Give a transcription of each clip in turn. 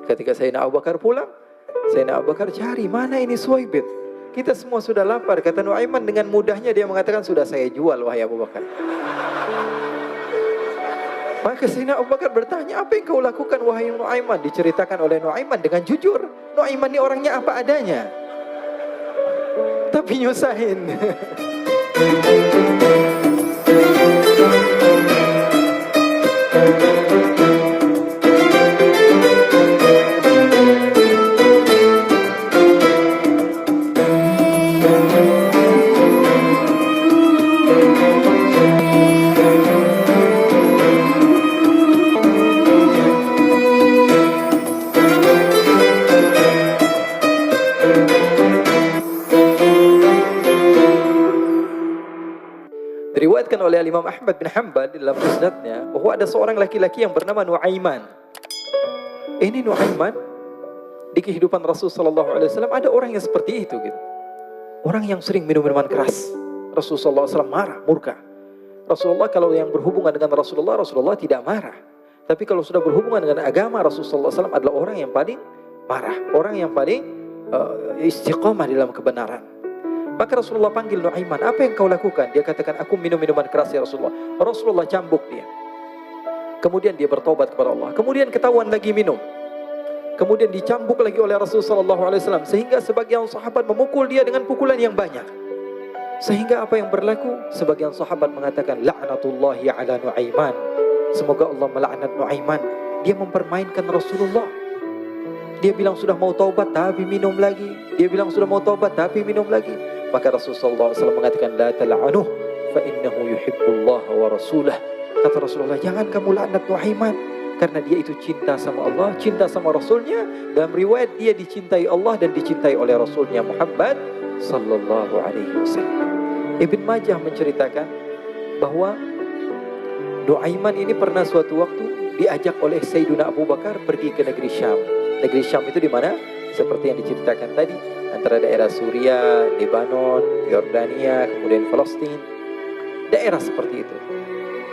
Ketika Sayyidina Abu Bakar pulang, Sayyidina Abu Bakar cari, mana ini Suwaibit? Kita semua sudah lapar. Kata Nuaiman dengan mudahnya dia mengatakan, sudah saya jual wahai Abu Bakar. Maka Sayyidina Abu Bakar bertanya, apa yang kau lakukan wahai Nuaiman? Diceritakan oleh Nuaiman dengan jujur. Nuaiman ini orangnya apa adanya, tapi nyusahin. Diriwayatkan oleh Imam Ahmad bin Hanbal di dalam musnadnya bahwa ada seorang laki-laki yang bernama Nuaiman. Ini Nuaiman di kehidupan Rasulullah SAW ada orang yang seperti itu gitu. Orang yang sering minum minuman keras. Rasulullah SAW marah, murka. Rasulullah kalau yang berhubungan dengan Rasulullah tidak marah. Tapi kalau sudah berhubungan dengan agama, Rasulullah SAW adalah orang yang paling marah, orang yang paling istiqamah dalam kebenaran. Maka Rasulullah panggil Nuaiman, apa yang kau lakukan? Dia katakan, aku minum minuman keras ya Rasulullah. Rasulullah cambuk dia. Kemudian dia bertobat kepada Allah. Kemudian ketahuan lagi minum. Kemudian dicambuk lagi oleh Rasulullah SAW. Sehingga sebagian sahabat memukul dia dengan pukulan yang banyak. Sehingga apa yang berlaku? Sebagian sahabat mengatakan, la'natullahi ala Nuaiman. Semoga Allah melaknat Nuaiman. Dia mempermainkan Rasulullah. Dia bilang sudah mau taubat tapi minum lagi. Dia bilang sudah mau taubat tapi minum lagi. Maka Rasulullah SAW mengatakan, la tal'anuh fa innahu yuhibbullah wa rasulah. Kata Rasulullah, jangan kamu laknat Nuaiman, karena dia itu cinta sama Allah, cinta sama Rasulnya. Dalam riwayat dia dicintai Allah dan dicintai oleh Rasulnya Muhammad sallallahu alaihi wasallam. Ibn Majah menceritakan bahwa Nuaiman ini pernah suatu waktu diajak oleh Sayyidina Abu Bakar pergi ke negeri Syam. Negeri Syam itu di mana? Seperti yang diceritakan tadi, antara daerah Suriah, Lebanon, Yordania, kemudian Palestina. Daerah seperti itu.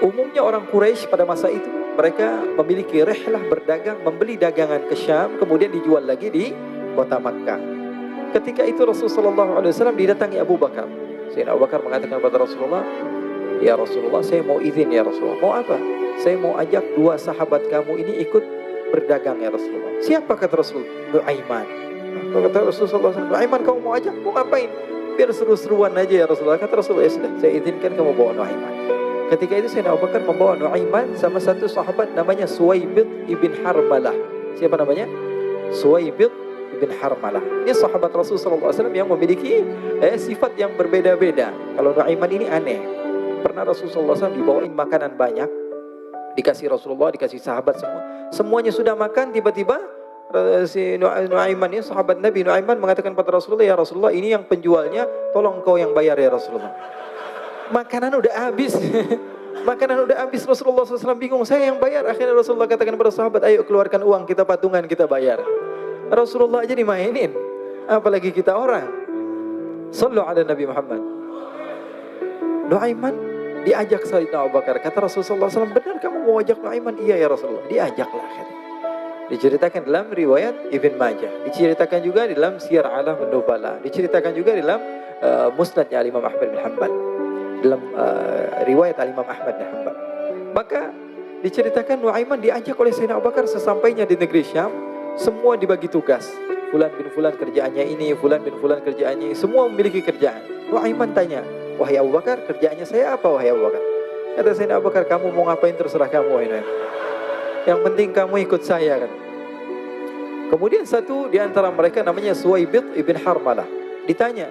Umumnya orang Quraisy pada masa itu, mereka memiliki rihlah berdagang, membeli dagangan ke Syam, kemudian dijual lagi di kota Makkah. Ketika itu Rasulullah SAW didatangi Abu Bakar. Sayyidina Abu Bakar mengatakan kepada Rasulullah, ya Rasulullah, saya mau izin ya Rasulullah. Mau apa? Saya mau ajak dua sahabat kamu ini ikut berdagang ya Rasulullah. Siapa kata Rasul? Nuaiman. Kata Rasulullah SAW, Nuaiman kamu mau ajak? Mau ngapain? Biar seru-seruan aja ya Rasulullah. Kata Rasulullah, ya sudah, saya izinkan kamu bawa Nuaiman. Ketika itu Sayyidina Abu Bakar membawa Nuaiman sama satu sahabat namanya Suwaibit ibn Harmalah. Siapa namanya? Suwaibit ibn Harmalah. Ini sahabat Rasulullah SAW yang memiliki sifat yang berbeda-beda. Kalau Nuaiman ini aneh. Pernah Rasulullah SAW dibawain makanan banyak, dikasih Rasulullah, dikasih sahabat semua. Semuanya sudah makan, tiba-tiba si Nuaiman ini, sahabat Nabi Nuaiman mengatakan kepada Rasulullah, ya Rasulullah, ini yang penjualnya, tolong kau yang bayar ya Rasulullah. Makanan udah habis. Makanan udah habis. Rasulullah SAW bingung, saya yang bayar. Akhirnya Rasulullah katakan kepada sahabat, ayo keluarkan uang, kita patungan, kita bayar. Rasulullah aja dimainin, apalagi kita orang. Sallu ala Nabi Muhammad. Nuaiman diajak Sayyidina Abu Bakar. Kata Rasulullah SAW, benar kamu mau ajak Nuaiman? Iya ya Rasulullah. Diajaklah akhirnya. Diceritakan dalam riwayat Ibn Majah. Diceritakan juga di dalam Siyar A'lam An-Nubala. Diceritakan juga di dalam musnadnya Imam Ahmad bin Hanbal. Dalam riwayat Imam Ahmad bin Hanbal. Maka diceritakan Nuaiman diajak oleh Sayyidina Abu Bakar. Sesampainya di negeri Syam, semua dibagi tugas. Fulan bin Fulan kerjaannya ini, Fulan bin Fulan kerjaannya ini. Semua memiliki kerjaan. Nuaiman tanya, wahai Abu Bakar, kerjaannya saya apa wahai Abu Bakar? Kata Sayyidina Abu Bakar, kamu mau ngapain terserah kamu wahai Nuaiman. Yang penting kamu ikut saya kan. Kemudian satu di antara mereka namanya Suwaibit ibn Harmalah. Ditanya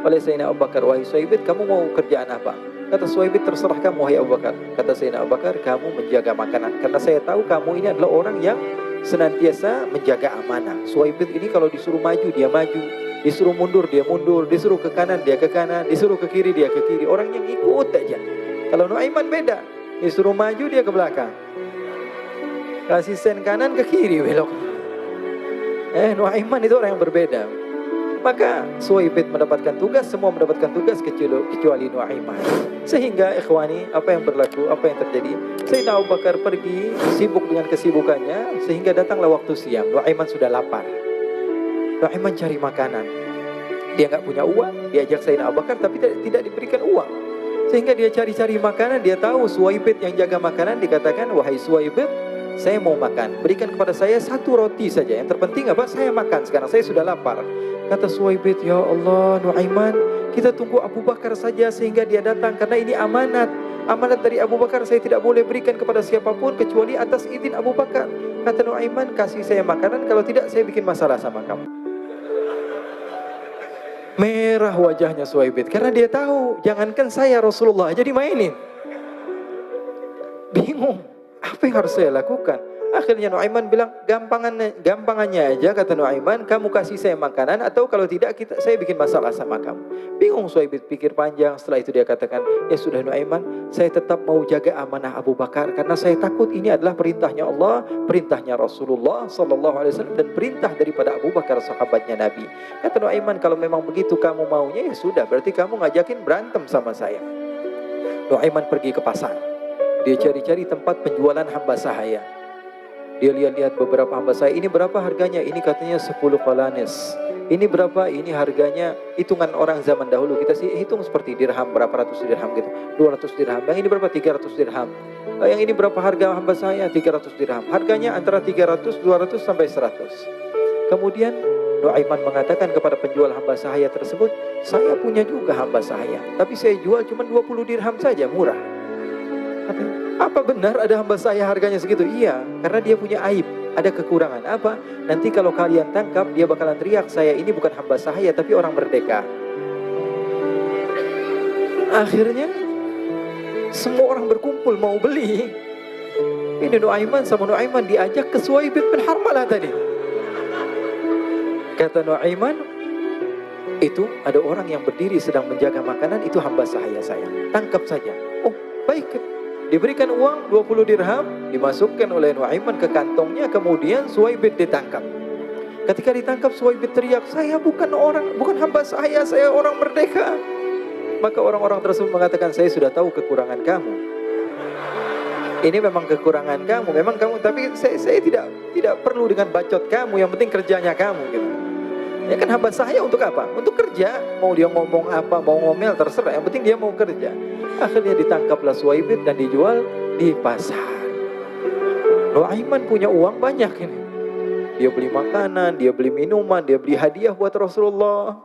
oleh Sayyidina Abu Bakar, wahai Suwaibit, kamu mau kerjaan apa? Kata Suwaibit, terserah kamu wahai Abu Bakar. Kata Sayyidina Abu Bakar, kamu menjaga makanan. Karena saya tahu kamu ini adalah orang yang senantiasa menjaga amanah. Suwaibit ini kalau disuruh maju, dia maju. Disuruh mundur, dia mundur. Disuruh ke kanan, dia ke kanan. Disuruh ke kiri, dia ke kiri. Orang yang ikut aja. Kalau Nuaiman beda. Disuruh maju, dia ke belakang. Kasih sen kanan, ke kiri belok. Nuaiman itu orang yang berbeda. Maka Suwaibid mendapatkan tugas, semua mendapatkan tugas kecuali Nu'aiman. Sehingga ikhwani, apa yang berlaku, apa yang terjadi? Sayyidina Abu Bakar pergi sibuk dengan kesibukannya, sehingga datanglah waktu siang. Nu'aiman sudah lapar. Nu'aiman cari makanan. Dia nggak punya uang, diajak Sayyidina Abu Bakar tapi tidak diberikan uang. Sehingga dia cari-cari makanan, dia tahu Suwaibid yang jaga makanan, dikatakan, wahai Suwaibid, saya mau makan, berikan kepada saya 1 roti saja. Yang terpenting apa? Saya makan sekarang, saya sudah lapar. Kata Suwaibid, ya Allah Nu'aiman, kita tunggu Abu Bakar saja sehingga dia datang, karena ini amanat. Amanat dari Abu Bakar, saya tidak boleh berikan kepada siapapun kecuali atas izin Abu Bakar. Kata Nu'aiman, kasih saya makanan, kalau tidak saya bikin masalah sama kamu. Merah wajahnya Suwaibid, karena dia tahu, jangankan saya Rasulullah aja dimainin. Bingung, apa yang harus saya lakukan? Akhirnya Nu'aiman bilang, gampangannya aja, kata Nu'aiman, kamu kasih saya makanan, atau kalau tidak saya bikin masalah sama kamu. Bingung Suwaibid, pikir panjang. Setelah itu dia katakan, ya sudah Nu'aiman, saya tetap mau jaga amanah Abu Bakar, karena saya takut ini adalah perintahnya Allah, perintahnya Rasulullah SAW, dan perintah daripada Abu Bakar sahabatnya Nabi. Kata Nu'aiman, kalau memang begitu kamu maunya, ya sudah, berarti kamu ngajakin berantem sama saya. Nu'aiman pergi ke pasar. Dia cari-cari tempat penjualan hamba sahaya. Dia lihat-lihat beberapa hamba sahaya. Ini berapa harganya? Ini katanya 10 qalanis. Ini berapa? Ini harganya hitungan orang zaman dahulu. Kita sih hitung seperti dirham, berapa ratus dirham gitu. 200 dirham. Yang ini berapa? 300 dirham. Yang ini berapa harga hamba sahaya? 300 dirham. Harganya antara 300, 200 sampai 100. Kemudian Nu'aiman mengatakan kepada penjual hamba sahaya tersebut, saya punya juga hamba sahaya, tapi saya jual cuma 20 dirham saja, murah. Apa benar ada hamba saya harganya segitu? Iya, karena dia punya aib, ada kekurangan. Apa? Nanti kalau kalian tangkap, dia bakalan teriak, saya ini bukan hamba sahaya tapi orang merdeka. Akhirnya semua orang berkumpul mau beli. Ini Nu'aiman sama Nu'aiman diajak ke Suwaibid bin Harmalah tadi. Kata Nu'aiman, itu ada orang yang berdiri sedang menjaga makanan, itu hamba sahaya saya, tangkap saja. Oh baik. Diberikan uang 20 dirham, dimasukkan oleh Nu'aiman ke kantongnya, kemudian Suwaibid ditangkap. Ketika ditangkap, Suwaibid teriak, saya bukan hamba saya orang merdeka. Maka orang-orang tersebut mengatakan, saya sudah tahu kekurangan kamu. Ini memang kekurangan kamu, memang kamu, tapi saya tidak perlu dengan bacot kamu, yang penting kerjanya kamu gitu. Ya kan hamba saya untuk apa? Untuk kerja. Mau dia ngomong apa, mau ngomel terserah, yang penting dia mau kerja. Akhirnya ditangkaplah Suwaibid dan dijual di pasar. Nu'aiman punya uang banyak ini. Dia beli makanan, dia beli minuman, dia beli hadiah buat Rasulullah.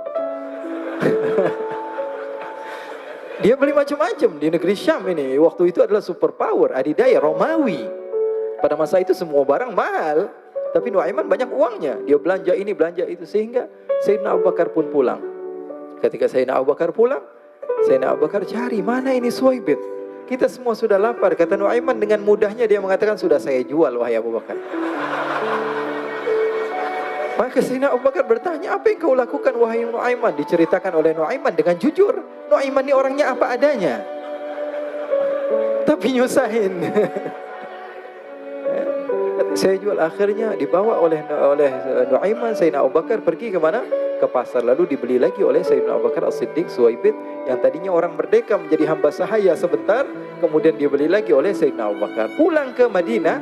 Dia beli macam-macam di negeri Syam ini. Waktu itu adalah superpower, adidaya Romawi. Pada masa itu semua barang mahal. Tapi Nu'aiman banyak uangnya. Dia belanja ini, belanja itu. Sehingga Sayyidina Abu Bakar pun pulang. Ketika Sayyidina Abu Bakar pulang, Sayyidina Abu Bakar cari, mana ini Suwaibid? Kita semua sudah lapar. Kata Nu'aiman dengan mudahnya dia mengatakan, sudah saya jual wahai Abu Bakar. Maka Sayyidina Abu Bakar bertanya, apa yang kau lakukan wahai Nu'aiman? Diceritakan oleh Nu'aiman dengan jujur. Nu'aiman ini orangnya apa adanya, tapi nyusahin. Saya jual. Akhirnya dibawa oleh Nu'aiman, Sayyidina Abu Bakar pergi ke mana? Ke pasar. Lalu dibeli lagi oleh Sayyidina Abu Bakar As-Siddiq Suwaibid, yang tadinya orang merdeka menjadi hamba sahaya sebentar, kemudian dibeli lagi oleh Sayyidina Abu Bakar. Pulang ke Madinah,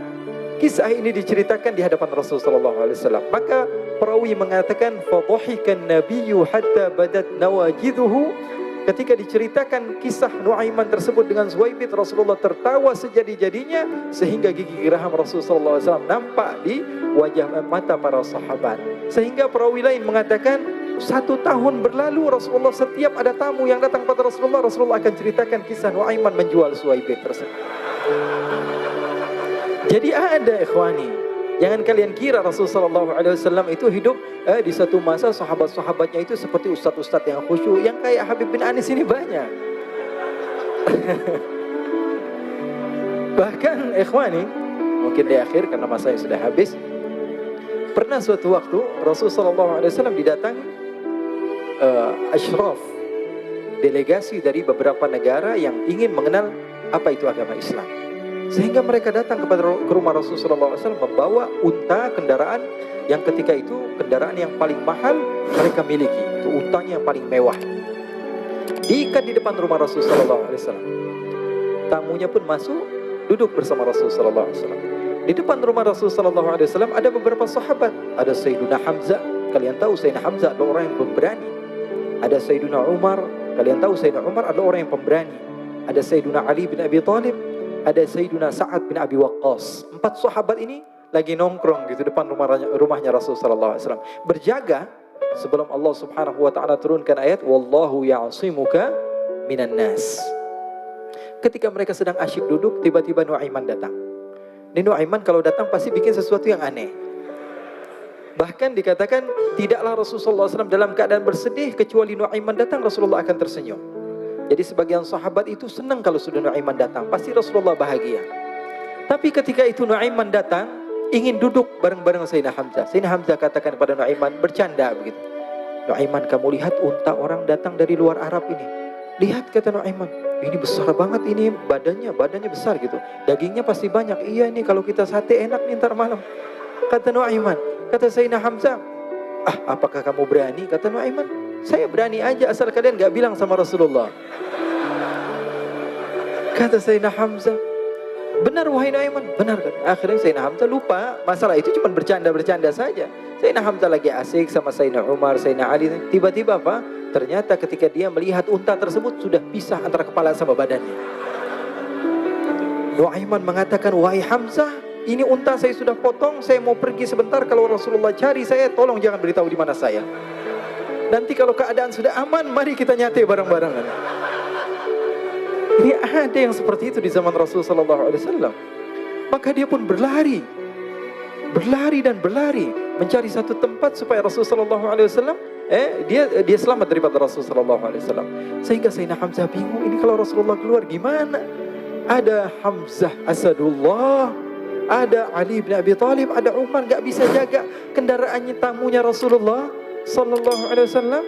kisah ini diceritakan di hadapan Rasulullah SAW. Maka perawi mengatakan, fadhahikan nabiyyu hatta badat nawajiduhu. Ketika diceritakan kisah Nu'aiman tersebut dengan Suwaibid, Rasulullah tertawa sejadi-jadinya sehingga gigi geraham Rasulullah SAW nampak di wajah mata para sahabat. Sehingga perawi lain mengatakan 1 tahun berlalu Rasulullah setiap ada tamu yang datang pada Rasulullah akan ceritakan kisah Nu'aiman menjual Suwaibid tersebut. Jadi ada ikhwani. Jangan kalian kira Rasulullah SAW itu hidup di satu masa sahabat-sahabatnya itu seperti ustadz-ustadz yang khusyuk, yang kayak Habib bin Anis ini banyak. Bahkan ikhwani, mungkin di akhir karena masanya sudah habis, pernah suatu waktu Rasulullah SAW didatangi asyraf, delegasi dari beberapa negara yang ingin mengenal apa itu agama Islam. Sehingga mereka datang ke rumah Rasulullah SAW membawa unta, kendaraan yang ketika itu kendaraan yang paling mahal mereka miliki. Itu untanya yang paling mewah. Diikat di depan rumah Rasulullah SAW. Tamunya pun masuk, duduk bersama Rasulullah SAW. Di depan rumah Rasulullah SAW ada beberapa sahabat. Ada Sayyiduna Hamzah. Kalian tahu Sayyidina Hamzah adalah orang yang pemberani. Ada Sayyiduna Umar. Kalian tahu Sayyidina Umar adalah orang yang pemberani. Ada Sayyiduna Ali bin Abi Thalib. Ada Sayyiduna Sa'ad bin Abi Waqqas. 4 sahabat ini lagi nongkrong gitu depan rumahnya Rasulullah SAW. Berjaga sebelum Allah Subhanahu wa taala turunkan ayat wallahu ya'simuka minan nas. Ketika mereka sedang asyik duduk, tiba-tiba Nuaiman datang. Ini Nuaiman kalau datang pasti bikin sesuatu yang aneh. Bahkan dikatakan tidaklah Rasulullah SAW dalam keadaan bersedih kecuali Nuaiman datang Rasulullah akan tersenyum. Jadi sebagian sahabat itu senang kalau sudah Nuaiman datang, pasti Rasulullah bahagia. Tapi ketika itu Nuaiman datang, ingin duduk bareng-bareng Sayyidina Hamzah. Sayyidina Hamzah katakan kepada Nuaiman, bercanda begitu. Nuaiman, kamu lihat unta orang datang dari luar Arab ini. Lihat, kata Nuaiman, ini besar banget ini, badannya besar gitu. Dagingnya pasti banyak. Iya, ini kalau kita sate enak nih ntar malam. Kata Nuaiman. Kata Sayyidina Hamzah, apakah kamu berani? Kata Nuaiman, saya berani aja asal kalian gak bilang sama Rasulullah. Kata Sayyidina Hamzah, benar wahai Nuaiman, benar kan? Akhirnya Sayyidina Hamzah lupa masalah itu, cuma bercanda-bercanda saja. Sayyidina Hamzah lagi asik sama Sayyidina Umar, Sayyidina Ali. Tiba-tiba apa? Ternyata ketika dia melihat unta tersebut sudah pisah antara kepala sama badannya. Nuaiman mengatakan, wahai Hamzah, ini unta saya sudah potong, saya mau pergi sebentar. Kalau Rasulullah cari saya, tolong jangan beritahu di mana saya. Nanti kalau keadaan sudah aman, mari kita nyate bareng-barengan. Ini ada yang seperti itu di zaman Rasulullah SAW. Maka dia pun berlari dan berlari mencari satu tempat supaya Rasulullah SAW dia selamat daripada Rasulullah SAW. Sehingga Sayyidina Hamzah bingung, ini kalau Rasulullah keluar gimana? Ada Hamzah Asadullah, ada Ali bin Abi Thalib, ada Umar, gak bisa jaga kendaraannya tamunya Rasulullah Sallallahu Alaihi Wasallam.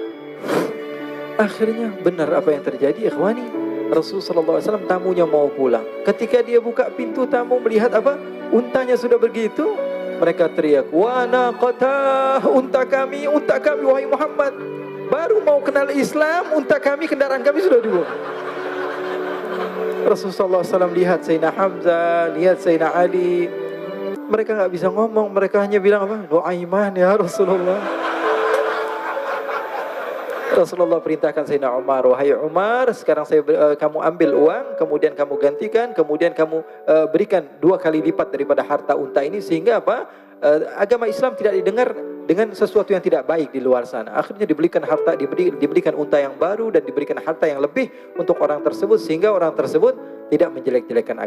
Akhirnya benar apa yang terjadi, ikhwani. Rasulullah Sallallahu Alaihi Wasallam tamunya mau pulang. Ketika dia buka pintu, tamu melihat apa? Untanya sudah begitu. Mereka teriak, wa naqata, unta kami wahai Muhammad. Baru mau kenal Islam, unta kami, kendaraan kami sudah dibuang. Rasulullah SAW lihat Sayyidina Hamzah, lihat Sayyidina Ali. Mereka gak bisa ngomong, mereka hanya bilang apa? Nuaiman ya Rasulullah. Rasulullah perintahkan Sayyidina Umar, wahai Umar, sekarang kamu ambil uang, kemudian kamu gantikan, kemudian kamu berikan 2 kali lipat daripada harta unta ini, sehingga apa? Agama Islam tidak didengar dengan sesuatu yang tidak baik di luar sana. Akhirnya diberikan harta, diberikan unta yang baru dan diberikan harta yang lebih untuk orang tersebut, sehingga orang tersebut tidak menjelek-jelekan agama.